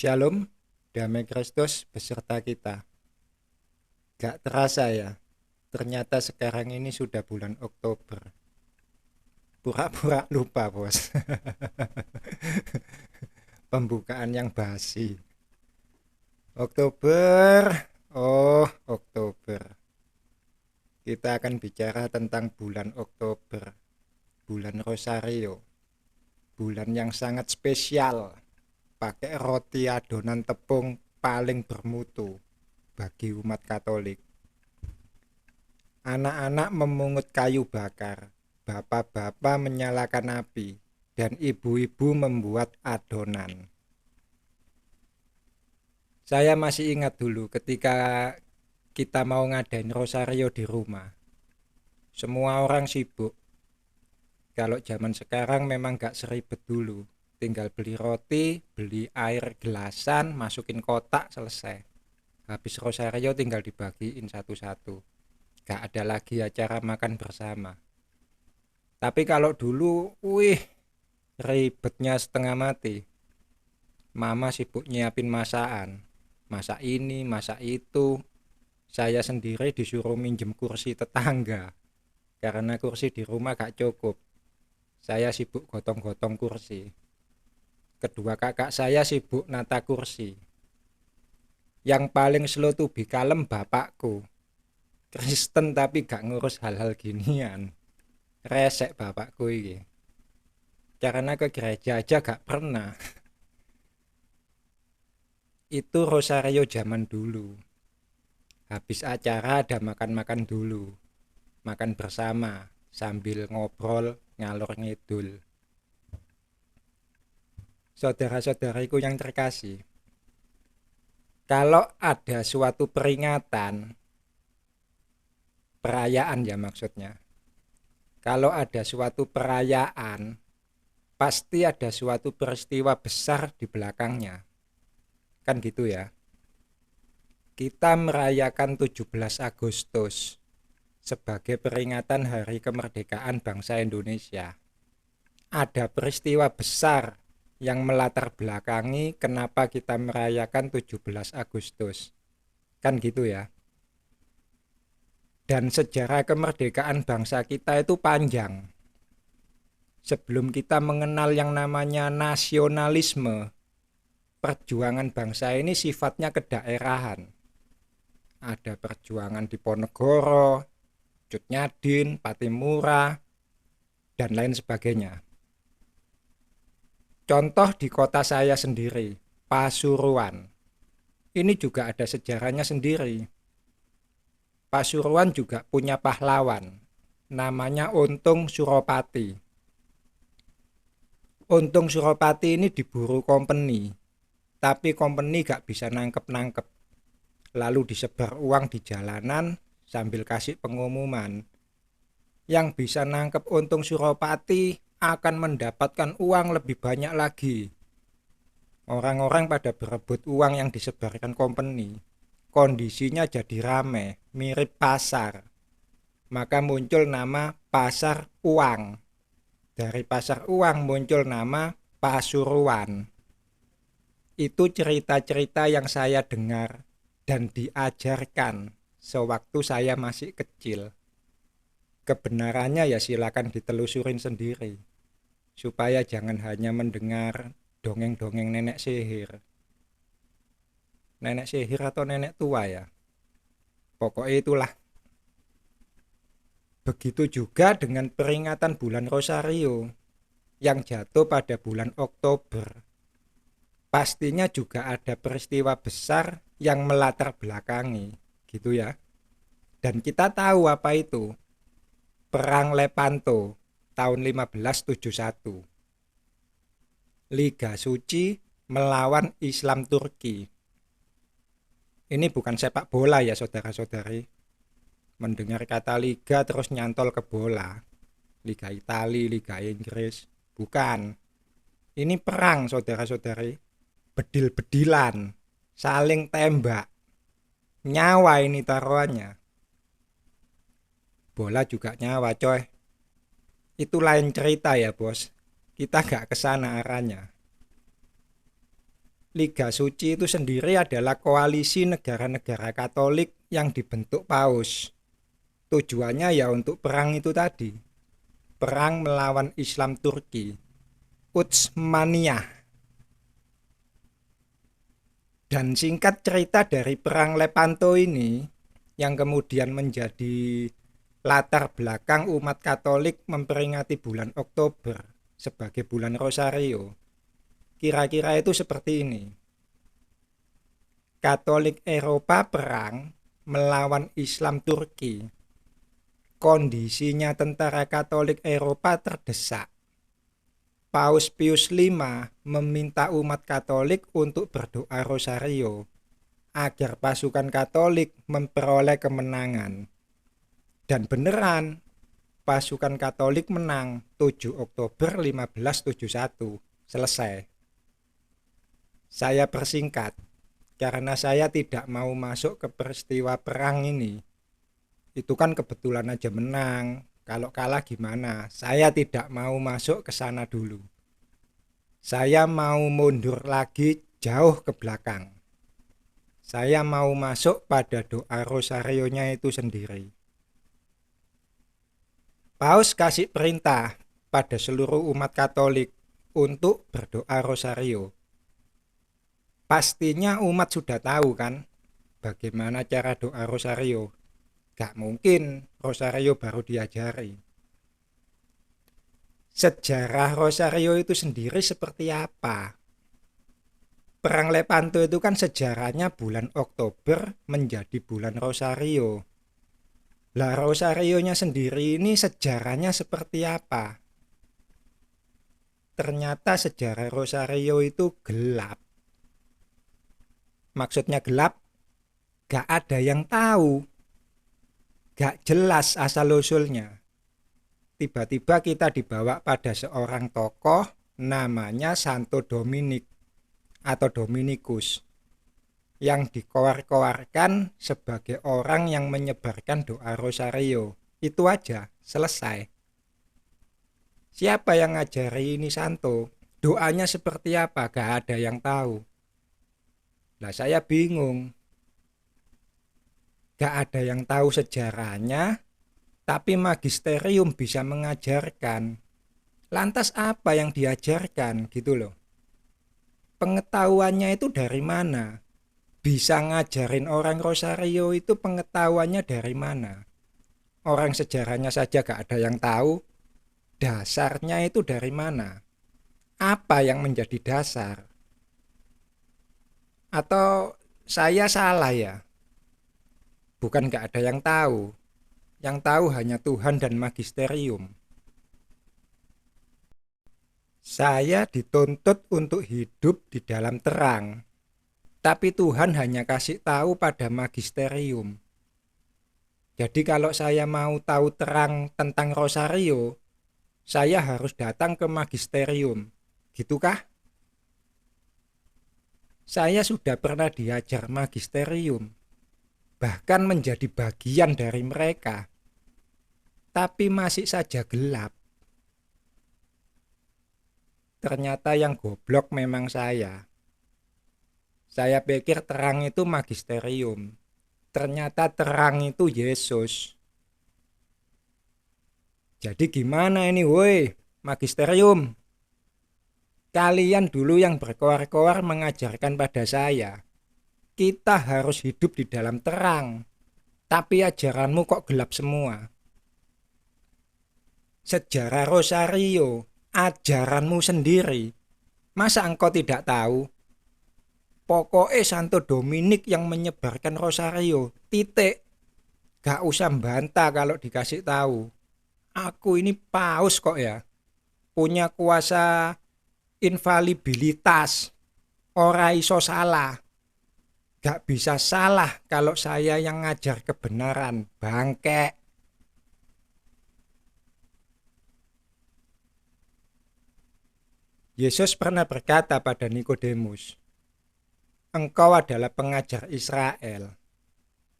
Shalom, damai Kristus beserta kita. Gak terasa ya, ternyata sekarang ini sudah bulan Oktober. Pura-pura lupa, bos. Pembukaan yang basi. Oktober, oh Oktober. Kita akan bicara tentang bulan Oktober, bulan Rosario, bulan yang sangat spesial. Pakai roti adonan tepung paling bermutu bagi umat Katolik. Anak-anak memungut kayu bakar, bapak-bapak menyalakan api, dan ibu-ibu membuat adonan. Saya masih ingat dulu ketika kita mau ngadain Rosario di rumah. Semua orang sibuk. Kalau zaman sekarang memang gak seribet dulu. Tinggal beli roti, beli air gelasan, masukin kotak, selesai. Habis Rosario tinggal dibagiin satu-satu. Gak ada lagi acara makan bersama. Tapi kalau dulu, ribetnya setengah mati. Mama sibuk nyiapin masakan. Masak ini, masak itu. Saya sendiri disuruh minjem kursi tetangga. Karena kursi di rumah gak cukup. Saya sibuk gotong-gotong kursi. Kedua kakak saya sibuk nata kursi. Yang paling slow to be kalem bapakku. Kristen tapi gak ngurus hal-hal ginian. Resek bapakku ini. Karena ke gereja aja gak pernah. Itu Rosario zaman dulu. Habis acara ada makan-makan dulu. Makan bersama sambil ngobrol ngalor ngidul. Saudara-saudariku yang terkasih, kalau ada suatu peringatan, perayaan ya maksudnya, kalau ada suatu perayaan, pasti ada suatu peristiwa besar di belakangnya. Kan gitu ya. Kita merayakan 17 Agustus sebagai peringatan Hari Kemerdekaan Bangsa Indonesia. Ada peristiwa besar yang melatar belakangi kenapa kita merayakan 17 Agustus. Kan gitu ya. Dan sejarah kemerdekaan bangsa kita itu panjang. Sebelum kita mengenal yang namanya nasionalisme, perjuangan bangsa ini sifatnya kedaerahan. Ada perjuangan di Ponegoro, Cut Nyadin, Patimura, dan lain sebagainya. Contoh di kota saya sendiri, Pasuruan. Ini juga ada sejarahnya sendiri. Pasuruan juga punya pahlawan, namanya Untung Suropati. Untung Suropati ini diburu company, tapi company gak bisa nangkep-nangkep. Lalu disebar uang di jalanan sambil kasih pengumuman. Yang bisa nangkep Untung Suropati akan mendapatkan uang lebih banyak lagi. Orang-orang pada berebut uang yang disebarkan company. Kondisinya jadi rame, mirip pasar. Maka muncul nama pasar uang. Dari pasar uang muncul nama Pasuruan. Itu cerita-cerita yang saya dengar dan diajarkan sewaktu saya masih kecil. Kebenarannya ya silakan ditelusurin sendiri. Supaya jangan hanya mendengar dongeng-dongeng nenek sihir. Nenek sihir atau nenek tua ya. Pokoknya itulah. Begitu juga dengan peringatan bulan Rosario yang jatuh pada bulan Oktober. Pastinya juga ada peristiwa besar yang melatar belakangi, gitu ya. Dan kita tahu apa itu. Perang Lepanto tahun 1571. Liga Suci melawan Islam Turki. Ini bukan sepak bola ya saudara-saudari. Mendengar kata liga terus nyantol ke bola. Liga Italia, Liga Inggris. Bukan. Ini perang saudara-saudari. Bedil-bedilan. Saling tembak. Nyawa ini taruhannya. Bola juga nyawa coy. Itu lain cerita ya bos. Kita gak kesana arahnya. Liga Suci itu sendiri adalah koalisi negara-negara Katolik yang dibentuk Paus. Tujuannya ya untuk perang itu tadi. Perang melawan Islam Turki, Utsmaniyah. Dan singkat cerita dari perang Lepanto ini, yang kemudian menjadi latar belakang umat Katolik memperingati bulan Oktober sebagai bulan Rosario. Kira-kira itu seperti ini. Katolik Eropa perang melawan Islam Turki. Kondisinya tentara Katolik Eropa terdesak. Paus Pius V meminta umat Katolik untuk berdoa Rosario agar pasukan Katolik memperoleh kemenangan. Dan beneran, pasukan Katolik menang 7 Oktober 1571. Selesai. Saya persingkat, karena saya tidak mau masuk ke peristiwa perang ini. Itu kan kebetulan aja menang. Kalau kalah gimana? Saya tidak mau masuk ke sana dulu. Saya mau mundur lagi jauh ke belakang. Saya mau masuk pada doa Rosarionya itu sendiri. Paus kasih perintah pada seluruh umat Katolik untuk berdoa Rosario. Pastinya umat sudah tahu kan bagaimana cara doa Rosario. Gak mungkin Rosario baru diajari. Sejarah Rosario itu sendiri seperti apa? Perang Lepanto itu kan sejarahnya bulan Oktober menjadi bulan Rosario. Lah Rosarionya sendiri ini sejarahnya seperti apa? Ternyata sejarah Rosario itu gelap. Maksudnya gelap, gak ada yang tahu. Gak jelas asal-usulnya. Tiba-tiba kita dibawa pada seorang tokoh namanya Santo Dominik atau Dominikus yang dikoar-koarkan sebagai orang yang menyebarkan doa Rosario. Itu aja, selesai. Siapa yang ngajari ini Santo? Doanya seperti apa? Gak ada yang tahu. Lah saya bingung. Gak ada yang tahu sejarahnya, tapi magisterium bisa mengajarkan. Lantas apa yang diajarkan gitu loh. Pengetahuannya itu dari mana? Bisa ngajarin orang Rosario itu pengetahuannya dari mana? Orang sejarahnya saja gak ada yang tahu. Dasarnya itu dari mana? Apa yang menjadi dasar? Atau saya salah ya? Bukan gak ada yang tahu. Yang tahu hanya Tuhan dan magisterium. Saya dituntut untuk hidup di dalam terang. Tapi Tuhan hanya kasih tahu pada magisterium. Jadi kalau saya mau tahu terang tentang Rosario, saya harus datang ke magisterium. Gitukah? Saya sudah pernah diajar magisterium, bahkan menjadi bagian dari mereka. Tapi masih saja gelap. Ternyata yang goblok memang saya. Saya pikir terang itu magisterium. Ternyata terang itu Yesus. Jadi gimana ini woi, magisterium? Kalian dulu yang berkoar-koar mengajarkan pada saya. Kita harus hidup di dalam terang. Tapi ajaranmu kok gelap semua. Sejarah Rosario, ajaranmu sendiri. Masa engkau tidak tahu? Pokoknya Santo Dominik yang menyebarkan Rosario. Titik. Gak usah bantah kalau dikasih tahu. Aku ini paus kok ya. Punya kuasa infalibilitas. Ora iso salah. Gak bisa salah kalau saya yang ngajar kebenaran. Bangke. Yesus pernah berkata pada Nikodemus, engkau adalah pengajar Israel,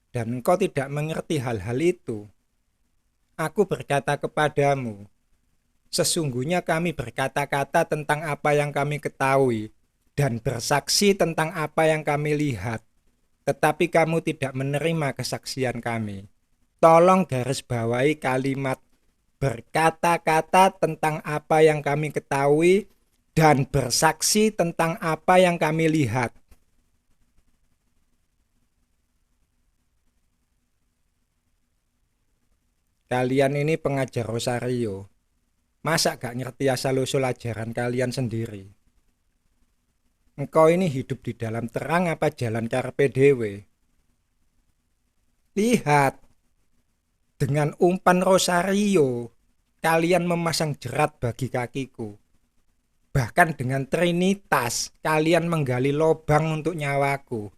dan engkau tidak mengerti hal-hal itu. Aku berkata kepadamu, sesungguhnya kami berkata-kata tentang apa yang kami ketahui, dan bersaksi tentang apa yang kami lihat, tetapi kamu tidak menerima kesaksian kami. Tolong garis bawahi kalimat berkata-kata tentang apa yang kami ketahui dan bersaksi tentang apa yang kami lihat. Kalian ini pengajar Rosario. Masa gak ngerti asal-usul ajaran kalian sendiri? Engkau ini hidup di dalam terang apa jalan karpe dewe? Lihat, dengan umpan Rosario, kalian memasang jerat bagi kakiku. Bahkan dengan Trinitas, kalian menggali lubang untuk nyawaku.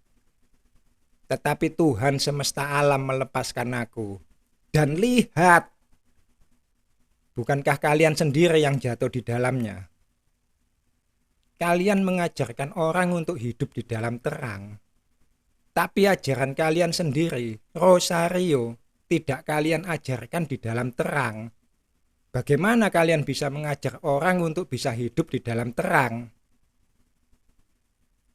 Tetapi Tuhan semesta alam melepaskan aku. Dan lihat, bukankah kalian sendiri yang jatuh di dalamnya? Kalian mengajarkan orang untuk hidup di dalam terang. Tapi ajaran kalian sendiri, Rosario, tidak kalian ajarkan di dalam terang. Bagaimana kalian bisa mengajar orang untuk bisa hidup di dalam terang?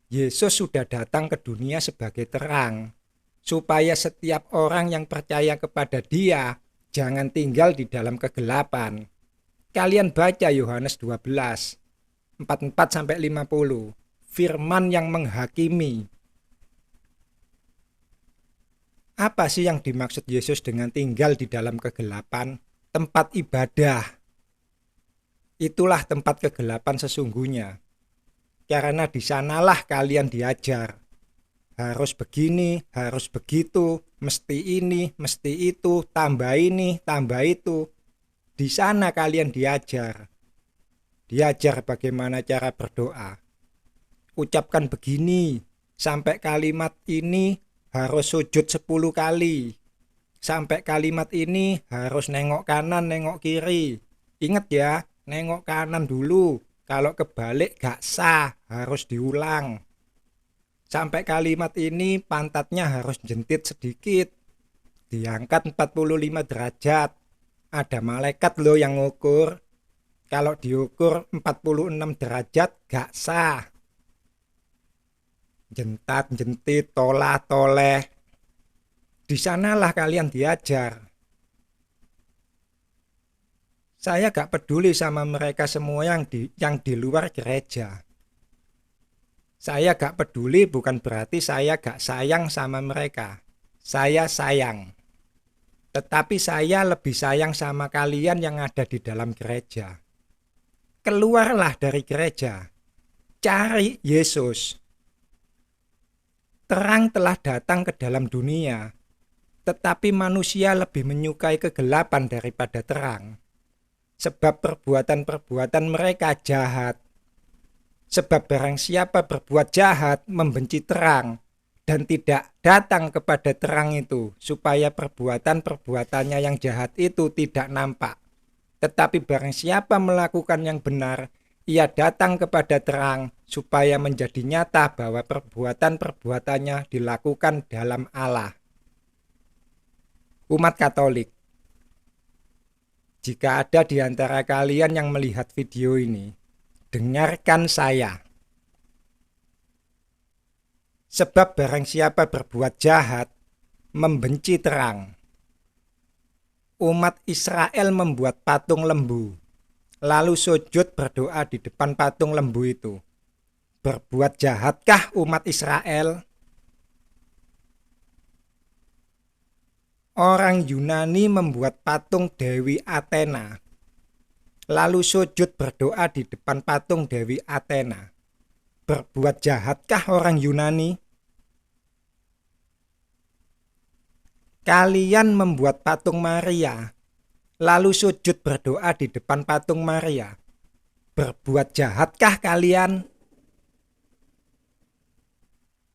Yesus sudah datang ke dunia sebagai terang, supaya setiap orang yang percaya kepada Dia jangan tinggal di dalam kegelapan. Kalian baca Yohanes 12, 44-50, firman yang menghakimi. Apa sih yang dimaksud Yesus dengan tinggal di dalam kegelapan? Tempat ibadah. Itulah tempat kegelapan sesungguhnya. Karena di sanalah kalian diajar. Harus begini, harus begitu, mesti ini, mesti itu, tambah ini, tambah itu. Di sana kalian diajar. Diajar bagaimana cara berdoa. Ucapkan begini, sampai kalimat ini harus sujud 10 kali. Sampai kalimat ini harus nengok kanan, nengok kiri. Ingat ya, nengok kanan dulu. Kalau kebalik gak sah, harus diulang. Sampai kalimat ini pantatnya harus jentit sedikit. Diangkat 45 derajat. Ada malaikat loh yang ngukur. Kalau diukur 46 derajat gak sah. Jentat, jentit, tolah, toleh. Di sanalah kalian diajar. Saya gak peduli sama mereka semua yang di luar gereja. Saya gak peduli bukan berarti saya gak sayang sama mereka. Saya sayang. Tetapi saya lebih sayang sama kalian yang ada di dalam gereja. Keluarlah dari gereja. Cari Yesus. Terang telah datang ke dalam dunia. Tetapi manusia lebih menyukai kegelapan daripada terang. Sebab perbuatan-perbuatan mereka jahat. Sebab barang siapa berbuat jahat membenci terang dan tidak datang kepada terang itu, supaya perbuatan-perbuatannya yang jahat itu tidak nampak. Tetapi barang siapa melakukan yang benar, ia datang kepada terang, supaya menjadi nyata bahwa perbuatan-perbuatannya dilakukan dalam Allah. Umat Katolik, jika ada di antara kalian yang melihat video ini, dengarkan saya. Sebab barang siapa berbuat jahat, membenci terang. Umat Israel membuat patung lembu, lalu sujud berdoa di depan patung lembu itu. Berbuat jahatkah umat Israel? Orang Yunani membuat patung Dewi Athena, lalu sujud berdoa di depan patung Dewi Athena. Berbuat jahatkah orang Yunani? Kalian membuat patung Maria, lalu sujud berdoa di depan patung Maria. Berbuat jahatkah kalian?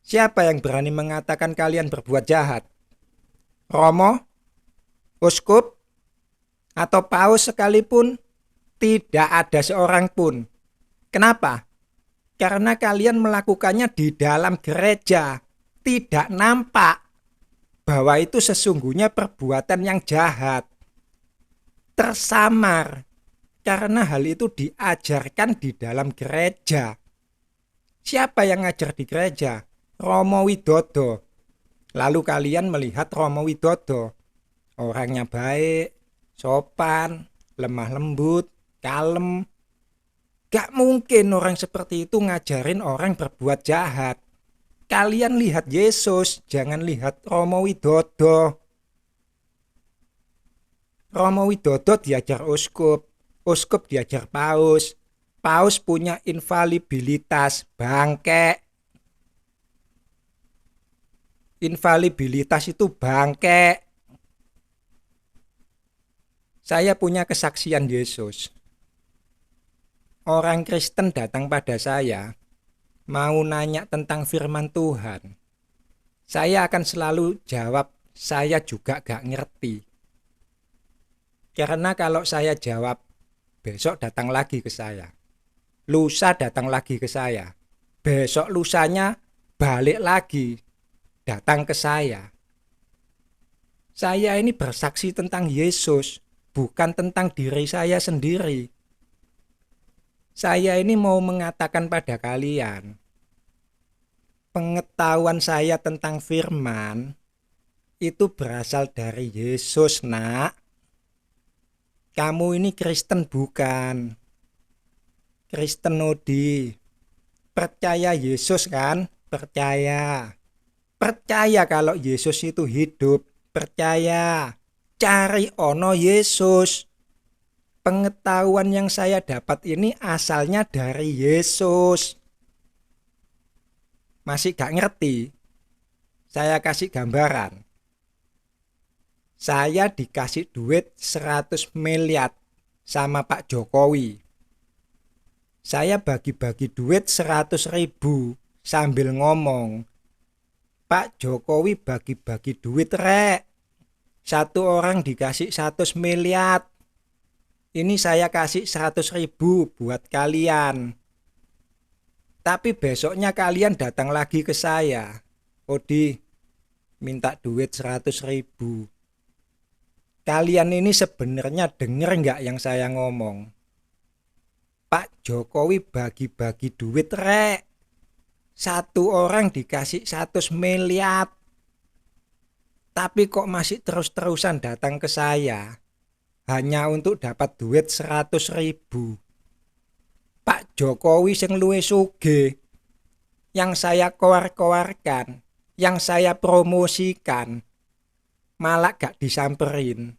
Siapa yang berani mengatakan kalian berbuat jahat? Romo, uskup, atau paus sekalipun? Tidak ada seorang pun. Kenapa? Karena kalian melakukannya di dalam gereja. Tidak nampak bahwa itu sesungguhnya perbuatan yang jahat. Tersamar, karena hal itu diajarkan di dalam gereja. Siapa yang ngajar di gereja? Romo Widodo. Lalu kalian melihat Romo Widodo, orangnya baik, sopan, lemah lembut, kalem. Gak mungkin orang seperti itu ngajarin orang berbuat jahat. Kalian lihat Yesus, jangan lihat Romo Widodo. Romo Widodo diajar uskup, uskup diajar paus. Paus punya infalibilitas, bangke. Infalibilitas itu bangke. Saya punya kesaksian Yesus. Orang Kristen datang pada saya, mau nanya tentang firman Tuhan. Saya akan selalu jawab, saya juga gak ngerti. Karena kalau saya jawab, besok datang lagi ke saya. Lusa datang lagi ke saya. Besok lusanya balik lagi, datang ke saya. Saya ini bersaksi tentang Yesus, bukan tentang diri saya sendiri. Saya ini mau mengatakan pada kalian, pengetahuan saya tentang firman itu berasal dari Yesus, nak. Kamu ini Kristen bukan? Kristen Odi. Percaya Yesus kan? Percaya. Percaya kalau Yesus itu hidup. Percaya. Cari ono Yesus. Pengetahuan yang saya dapat ini asalnya dari Yesus. Masih gak ngerti? Saya kasih gambaran. Saya dikasih duit 100 miliar sama Pak Jokowi. Saya bagi-bagi duit 100.000 sambil ngomong, Pak Jokowi bagi-bagi duit rek. Satu orang dikasih 100 miliar. Ini saya kasih 100.000 buat kalian. Tapi besoknya kalian datang lagi ke saya. Odi, minta duit 100.000. Kalian ini sebenarnya denger nggak yang saya ngomong? Pak Jokowi bagi-bagi duit rek. Satu orang dikasih 100 miliar. Tapi kok masih terus-terusan datang ke saya? Hanya untuk dapat duit 100.000. Pak Jokowi sing luwih sugih, yang saya koar-koarkan, yang saya promosikan, malah gak disamperin.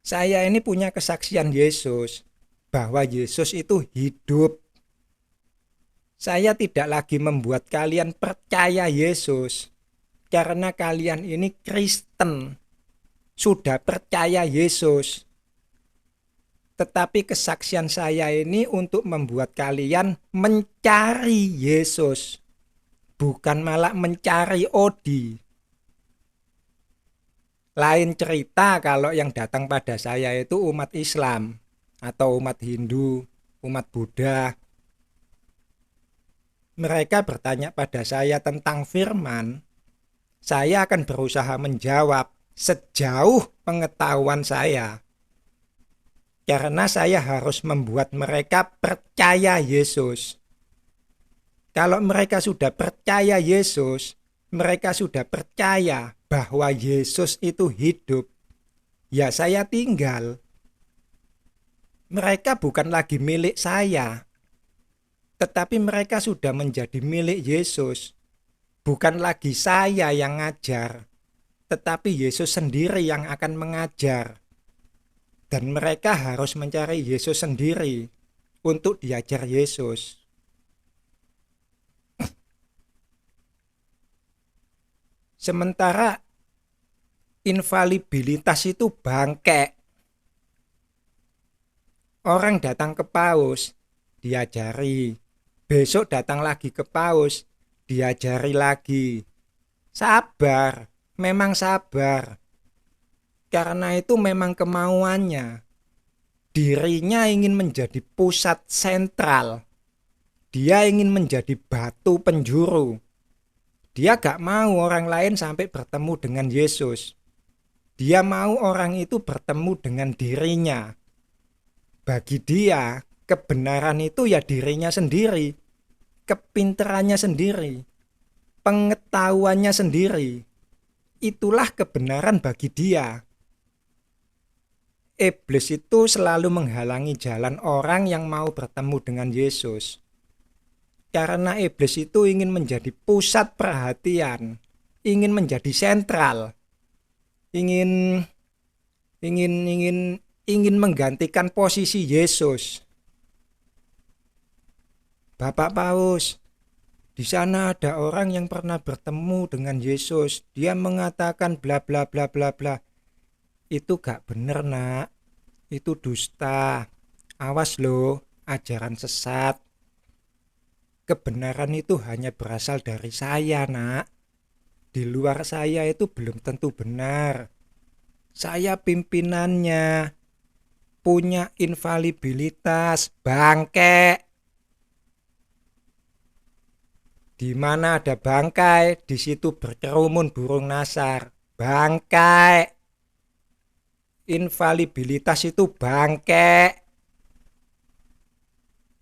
Saya ini punya kesaksian Yesus, bahwa Yesus itu hidup. Saya tidak lagi membuat kalian percaya Yesus, karena kalian ini Kristen, sudah percaya Yesus. Tetapi kesaksian saya ini untuk membuat kalian mencari Yesus, bukan malah mencari Odi. Lain cerita kalau yang datang pada saya itu umat Islam atau umat Hindu, umat Buddha. Mereka bertanya pada saya tentang firman. Saya akan berusaha menjawab sejauh pengetahuan saya. Karena saya harus membuat mereka percaya Yesus. Kalau mereka sudah percaya Yesus, mereka sudah percaya bahwa Yesus itu hidup, ya saya tinggal. Mereka bukan lagi milik saya, tetapi mereka sudah menjadi milik Yesus. Bukan lagi saya yang ngajar, tetapi Yesus sendiri yang akan mengajar. Dan mereka harus mencari Yesus sendiri untuk diajar Yesus. Sementara infalibilitas itu bangke. Orang datang ke paus, diajari. Besok datang lagi ke paus, diajari lagi. Sabar, memang sabar. Karena itu memang kemauannya. Dirinya ingin menjadi pusat sentral. Dia ingin menjadi batu penjuru. Dia gak mau orang lain sampai bertemu dengan Yesus. Dia mau orang itu bertemu dengan dirinya. Bagi dia, Kebenaran itu ya dirinya sendiri, kepinterannya sendiri, pengetahuannya sendiri. Itulah kebenaran bagi dia. Iblis itu selalu menghalangi jalan orang yang mau bertemu dengan Yesus. Karena iblis itu ingin menjadi pusat perhatian, ingin menjadi sentral, ingin ingin ingin ingin menggantikan posisi Yesus. Bapak Paus, di sana ada orang yang pernah bertemu dengan Yesus. Dia mengatakan bla bla bla bla bla. Itu gak bener, Nak. Itu dusta. Awas loh, ajaran sesat. Kebenaran itu hanya berasal dari saya, Nak. Di luar saya itu belum tentu benar. Saya pimpinannya, punya infalibilitas, bangke. Di mana ada bangkai, di situ berkerumun burung nasar. Bangkai. Infalibilitas itu bangke.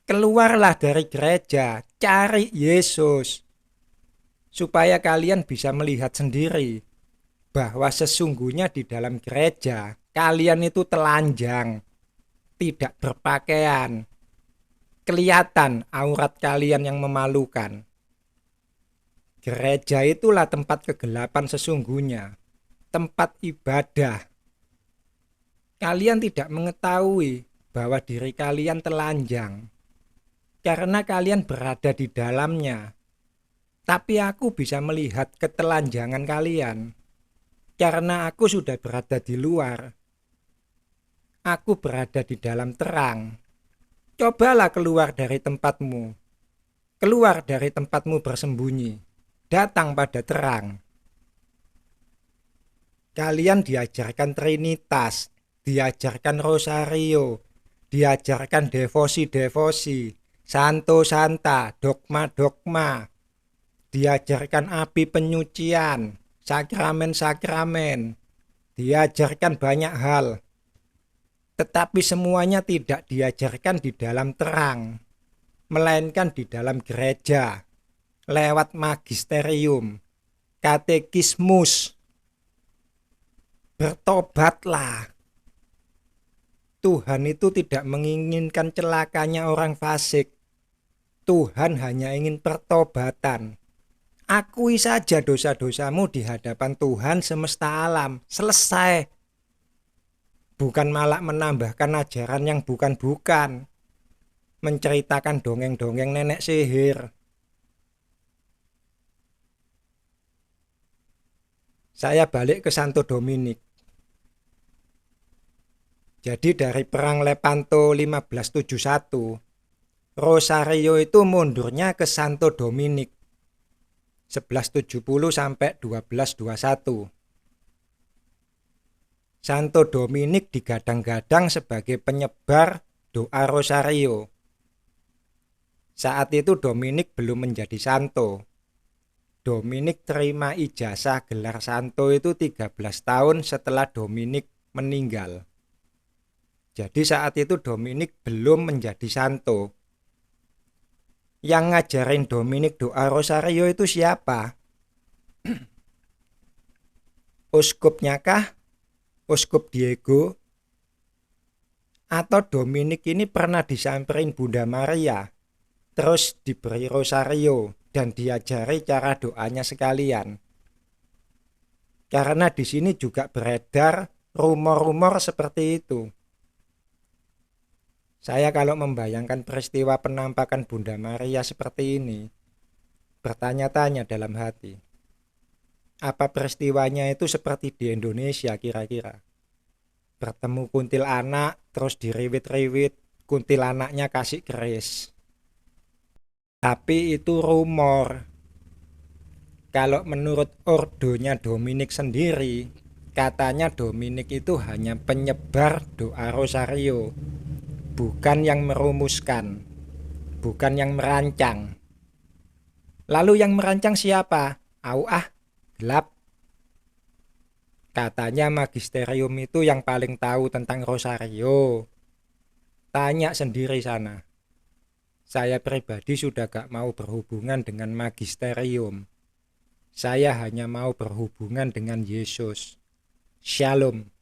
Keluarlah dari gereja, cari Yesus. Supaya kalian bisa melihat sendiri bahwa sesungguhnya di dalam gereja kalian itu telanjang, tidak berpakaian. Kelihatan aurat kalian yang memalukan. Gereja itulah tempat kegelapan sesungguhnya, tempat ibadah. Kalian tidak mengetahui bahwa diri kalian telanjang, karena kalian berada di dalamnya. Tapi aku bisa melihat ketelanjangan kalian, karena aku sudah berada di luar. Aku berada di dalam terang. Cobalah keluar dari tempatmu. Keluar dari tempatmu bersembunyi. Datang pada terang. Kalian diajarkan Trinitas, diajarkan Rosario, diajarkan devosi-devosi, santo-santa, dogma-dogma, diajarkan api penyucian, sakramen-sakramen, diajarkan banyak hal. Tetapi semuanya tidak diajarkan di dalam terang, melainkan di dalam gereja, lewat magisterium, katekismus. Bertobatlah. Tuhan itu tidak menginginkan celakanya orang fasik. Tuhan hanya ingin pertobatan. Akui saja dosa-dosamu di hadapan Tuhan semesta alam. Selesai. Bukan malah menambahkan ajaran yang bukan-bukan. Menceritakan dongeng-dongeng nenek sihir. Saya balik ke Santo Dominik. Jadi dari perang Lepanto 1571, Rosario itu mundurnya ke Santo Dominik 1170 sampai 1221. Santo Dominik digadang-gadang sebagai penyebar doa Rosario. Saat itu Dominik belum menjadi santo. Dominik terima ijazah gelar santo itu 13 tahun setelah Dominik meninggal. Jadi saat itu Dominik belum menjadi santo. Yang ngajarin Dominik doa Rosario itu siapa? Uskupnya kah? Uskup Diego? Atau Dominik ini pernah disamperin Bunda Maria, terus diberi Rosario dan diajari cara doanya sekalian? Karena di sini juga beredar rumor-rumor seperti itu. Saya kalau membayangkan peristiwa penampakan Bunda Maria seperti ini, bertanya-tanya dalam hati, apa peristiwanya itu seperti di Indonesia kira-kira? Bertemu kuntilanak, terus diriwit-riwit, kuntilanaknya kasih keris. Tapi itu rumor. Kalau menurut ordonya Dominik sendiri, katanya Dominik itu hanya penyebar doa Rosario, bukan yang merumuskan, bukan yang merancang. Lalu yang merancang siapa? Gelap. Katanya magisterium itu yang paling tahu tentang Rosario. Tanya sendiri sana. Saya pribadi sudah gak mau berhubungan dengan magisterium. Saya hanya mau berhubungan dengan Yesus. Shalom.